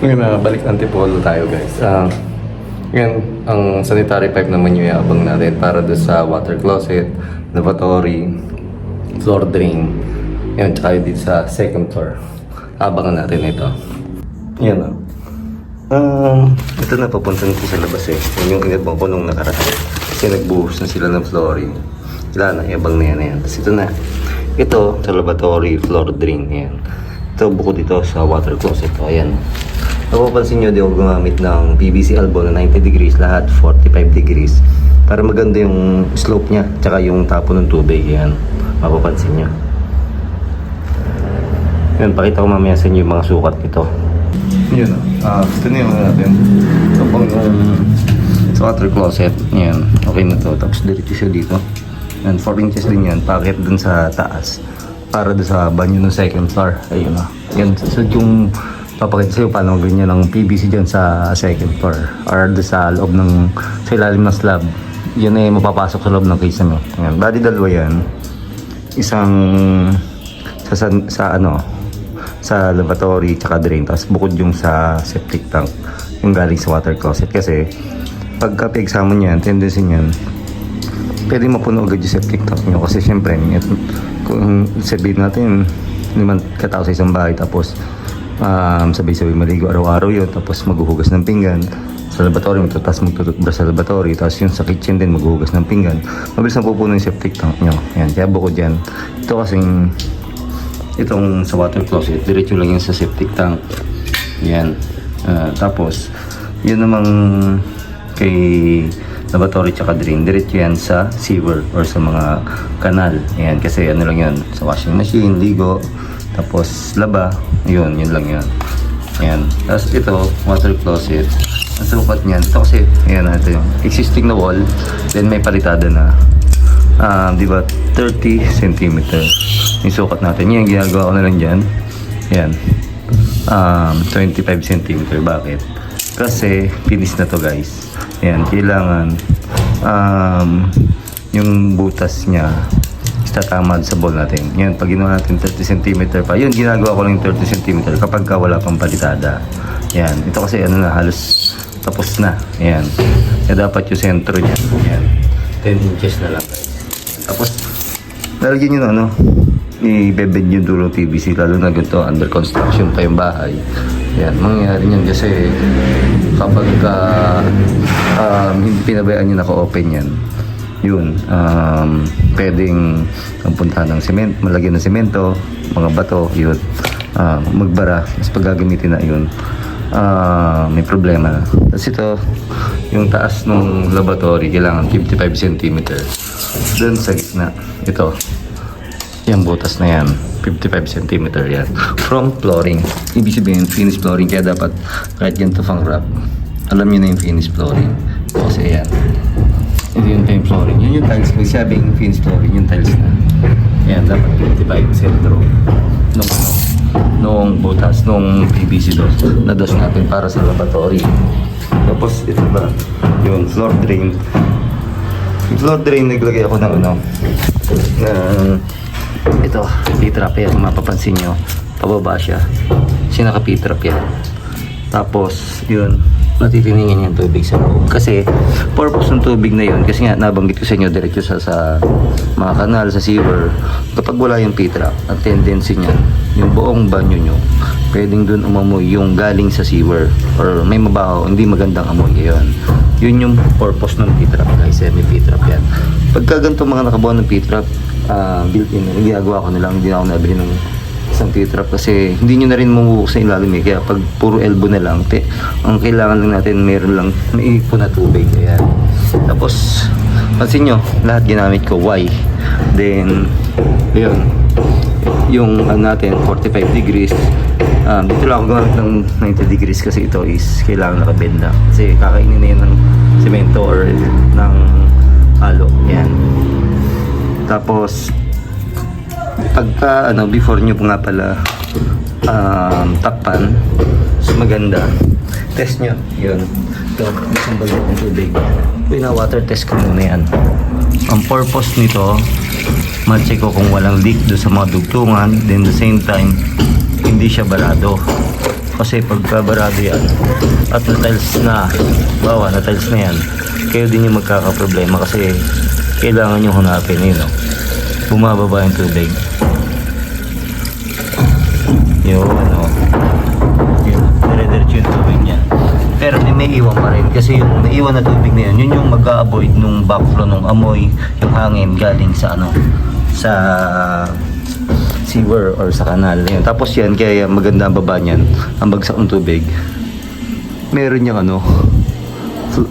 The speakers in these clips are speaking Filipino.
Ngayon, balik antipolo tayo guys. Ngayon, ang sanitary pipe naman yung iabang natin para doon sa water closet, lavatory, floor drain. Yan, tsaka yung dito sa second floor. Abangan natin ito. Yan o. Ito na, papunta nito sa labas eh. Yan yung inabang ko nung nakaraan. Kasi nagbuhos na sila ng flooring. Wala na, iabang na yan. Tapos ito na. Ito, sa lavatory, floor drain. Yan. Ito, bukod dito sa water closet. O, ayan. Mapapansin nyo, di ako gumamit ng PVC elbow na 90 degrees, lahat 45 degrees. Para maganda yung slope niya, tsaka yung tapo ng tubig. Yan, mapapansin nyo. Yan, pakita ko mamaya sa inyo yung mga sukat nito. Yun, gusto na yung natin. Ito pang sa water closet. Yan, okay na to. Tapos diretso siya dito. Yan, 4 inches din yan, pakit dun sa taas. Para doon sa banyo ng second floor. Ayun na. Yan, so yung papakita sa'yo paano ganyan ng PVC dyan sa second floor or doon sa loob ng sa ilalim ng slab. Yan ay mapapasok sa loob ng kisame. Yan, body dalawa yan. Isang sa lavatory tsaka drain, tapos bukod yung sa septic tank yung galing sa water closet. Kasi pagka pag-examine niyan, tendency niyan pwede mapuno agad yung septic tank nyo kasi syempre kung sabihin natin 5 katao sa isang bahay tapos sabay-sabay maligo araw-araw yun, tapos maghuhugas ng pinggan sa laboratory, tapos magtututbrush sa laboratory, tapos yung sa kitchen din maghuhugas ng pinggan, mabilis na pupuno yung septic tank nyo. Yan, kaya bukod yan, ito kasing itong sa water closet, diretso lang yan sa septic tank. Yan, tapos yun namang kay lavatory tsaka drain, diretso yan sa sewer or sa mga kanal. Yan, kasi ano lang yan, sa washing machine, ligo, tapos laba, yun lang yun. Yan, tapos ito, water closet, ang sukat niyan, ito kasi, yan natin, existing na wall, then may palitada na, di ba, 30 cm yung sukat natin. Yan, ginagawa ko na lang dyan. Yan, 25 cm. Bakit? Kasi, finish na to guys. Yan, kailangan, yung butas niya, tatamad sa ball natin. Yan, pag ginawa natin 30 cm pa, yun, ginagawa ko lang 30 cm kapag ka wala pang palitada. Yan, ito kasi ano na, halos tapos na. Yan, kaya dapat yung sentro niya. Yan, 10 inches na lang guys. Tapos, lalagyan nyo na ano, i-bebed yung dulo PVC, lalo na ganito, under construction pa yung bahay. Yan, mangyayari niyan kasi kapag hindi pinabayaan nyo naka-open yan, yun, pwedeng puntahan ng semento, malagyan ng semento, mga bato, yun, magbara, mas pag gagamitin na yun, may problema. Tapos ito, yung taas ng laboratory, kailangan 55 cm. Doon sa gitna, ito, yung butas na yan, 55 cm yan. From flooring, ibig sabihin, finished flooring, kaya dapat kahit ganito pang wrap, alam nyo na yung finished flooring. Kasi yan, ito yung time flooring. Yun yung tiles. May sabing finished flooring, yung tiles na. Yan, dapat 55 sentro. Nung butas, nung PVC dos. Na-dos natin para sa laboratory. Tapos, ito ba? Yung floor drain. Yung floor drain, naglagay ako ng ito, P-trap yan. Mapapansin nyo, pababa siya. Sinaka P-trap yan. Tapos, yun, matitiningan yung tubig sa loob. Kasi, purpose ng tubig na yun, kasi nga, nabanggit ko sa inyo, diretso sa mga kanal, sa sewer. Kapag wala yung P-trap, ang tendency niya, yung buong banyo nyo, pwedeng dun umamoy yung galing sa sewer. Or may mabaho, hindi magandang amoy. Yun yung purpose ng P-trap, guys. May P-trap yan. Pagka ganito mga nakabuo ng P-trap, built-in, ginagawa ko na lang, hindi na ako nabili ng isang P-trap kasi hindi nyo na rin mamubukas sa ilalim eh. Kaya pag puro elbow na lang, ang kailangan lang natin, meron lang may ipon na tubig. Ayan. Tapos, pansin nyo, lahat ginamit ko, Y. Then, yun, yung natin, 45 degrees. Dito lang ako gumamit ng 90 degrees kasi ito is kailangan nakabend na. Kasi kakainin na yun ng semento or ng halo. Ayan. Tapos, pagka before nyo nga pala takpan, so maganda, test nyo yun, isang balot ng tubig, pina-water test ko muna yan. Ang purpose nito, ma-check ko kung walang leak doon sa mga dugtungan, then the same time hindi siya barado. Kasi pagka barado yan at na-tiles na, bawa na-tiles na yan, kayo din yung magkakaproblema kasi kailangan nyo hanapin yun, no? Bumababa yung tubig. Yun, ano. Yun, dire-diretso yung tubig niya. Pero may iwan pa rin kasi yung naiwan na tubig na yun, yun yung mag-a-avoid nung backflow nung amoy, yung hangin galing sa ano, sa sewer or sa kanal. Yun. Tapos yan, kaya maganda ang baba niyan, ang bagsak ng tubig. Meron niyang ano,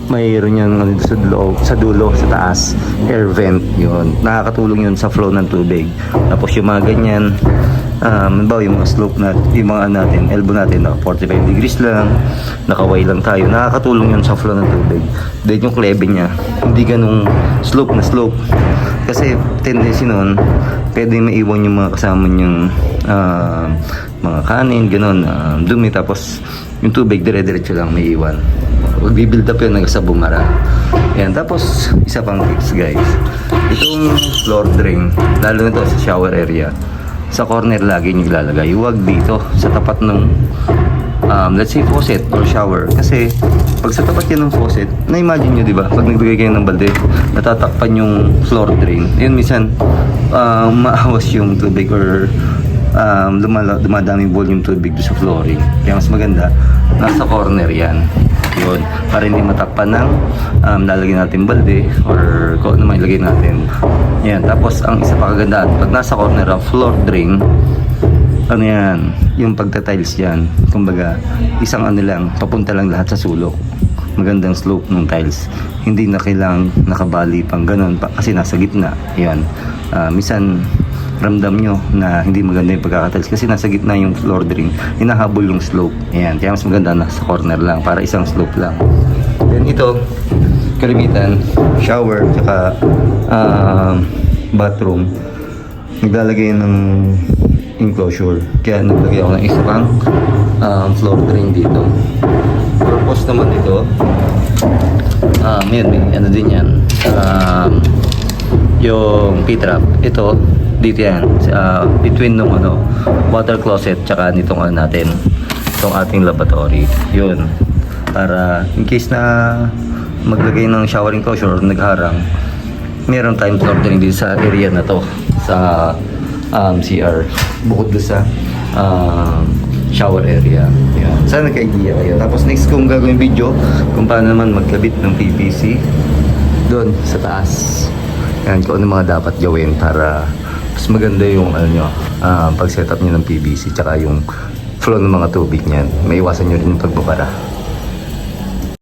mayroon yan sa dulo, sa taas, air vent. Yun, nakakatulong yun sa flow ng tubig. Tapos yung mga ganyan, bawa yung mga slope na, yung mga natin, elbow natin, 45 degrees lang, nakaway lang tayo, nakakatulong yun sa flow ng tubig. Then yung klebe niya, hindi ganung slope na slope. Kasi tendency nun, pwede maiwan yung mga kasama niyang mga kanin, ganun, dumi, tapos yung tubig dire-diretso lang may iwan. Mag-build up yun hanggang sa bumara. Yan, tapos isa pang tips guys, itong floor drain, lalo na to sa shower area, sa corner lagi nyo ilalagay, huwag dito sa tapat ng let's say faucet or shower. Kasi pag sa tapat yan ng faucet, na-imagine nyo diba, pag nagbigay kayo ng balde, natatakpan yung floor drain, yun minsan maawas yung tubig or dumadami volume tubig doon sa flooring. Kaya mas maganda nasa corner yan, yun, para hindi matakpan ng lalagyan natin balde or kung ano man ilagay natin. Yan, tapos ang isa pa kagandaan, pag nasa corner ang floor drain, ano yan, yung pagta-tiles yan, kumbaga isang ano lang, papunta lang lahat sa sulok. Magandang slope ng tiles, hindi na kailangang nakabali pang ganun pa, kasi nasa gitna. Yan, minsan ramdam nyo na hindi maganda yung pagkakatiles kasi nasa gitna yung floor drain, hinahabol yung slope. Ayan, kaya mas maganda na sa corner lang para isang slope lang. Then ito, kalimitan, shower, tsaka bathroom, naglalagay ng enclosure. Kaya naglagay ako ng isa pang floor drain dito. Purpose naman ito, may ano din yan, yung P-trap. Ito, dito yan, between nung ano, water closet tsaka nitong ano natin, itong ating lavatory. Yun, para in case na maglagay ng shower enclosure or nagharang, meron tayong floor drain dito sa area na to, sa CR, bukod doon sa shower area. Yan. Sana nagka-idea kayo. Tapos next kong gagawin video kung paano naman magkabit ng PVC doon sa taas. Yan, kung ano mga dapat gawin para mas maganda yung ano nyo, pag-setup nyo ng PVC tsaka yung flow ng mga tubig niyan. May iwasan nyo rin yung pagbabara.